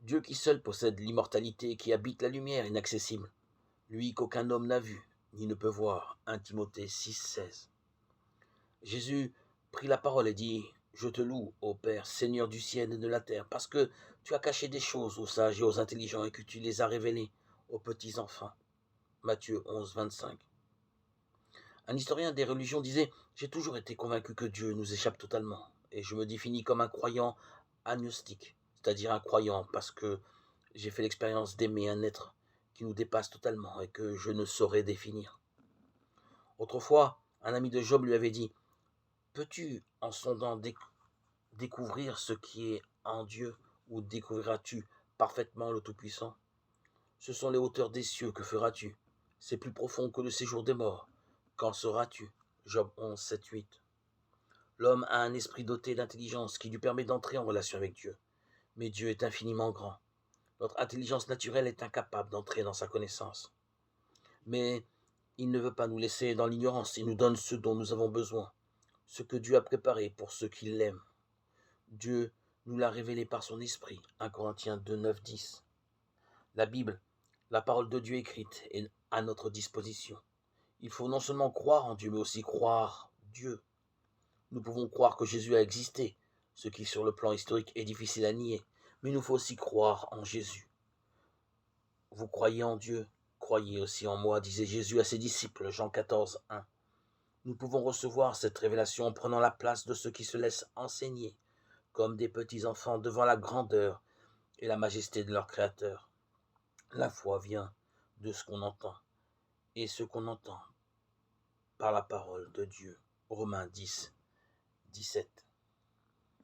Dieu qui seul possède l'immortalité, qui habite la lumière inaccessible, lui qu'aucun homme n'a vu, ni ne peut voir. 1 Timothée 6,16. Jésus prit la parole et dit: Je te loue, ô Père, Seigneur du ciel et de la terre, parce que tu as caché des choses aux sages et aux intelligents et que tu les as révélées aux petits enfants. Matthieu 11, 25. Un historien des religions disait: J'ai toujours été convaincu que Dieu nous échappe totalement, et je me définis comme un croyant agnostique, c'est-à-dire un croyant parce que j'ai fait l'expérience d'aimer un être qui nous dépasse totalement et que je ne saurais définir. Autrefois, un ami de Job lui avait dit: Peux-tu, en sondant, découvrir ce qui est en Dieu, ou découvriras-tu parfaitement le Tout-Puissant? Ce sont les hauteurs des cieux, que feras-tu? C'est plus profond que le séjour des morts. Qu'en seras-tu? Job 11, 7, 8. L'homme a un esprit doté d'intelligence qui lui permet d'entrer en relation avec Dieu. Mais Dieu est infiniment grand. Notre intelligence naturelle est incapable d'entrer dans sa connaissance. Mais il ne veut pas nous laisser dans l'ignorance. Il nous donne ce dont nous avons besoin, ce que Dieu a préparé pour ceux qui l'aiment. Dieu nous l'a révélé par son esprit. 1 Corinthiens 2, 9, 10. La Bible, la parole de Dieu écrite, est à notre disposition. Il faut non seulement croire en Dieu, mais aussi croire Dieu. Nous pouvons croire que Jésus a existé, ce qui sur le plan historique est difficile à nier, mais il nous faut aussi croire en Jésus. Vous croyez en Dieu, croyez aussi en moi, disait Jésus à ses disciples, Jean 14, 1. Nous pouvons recevoir cette révélation en prenant la place de ceux qui se laissent enseigner, comme des petits enfants devant la grandeur et la majesté de leur Créateur. La foi vient de ce qu'on entend, et ce qu'on entend par la parole de Dieu. Romains 10, 17.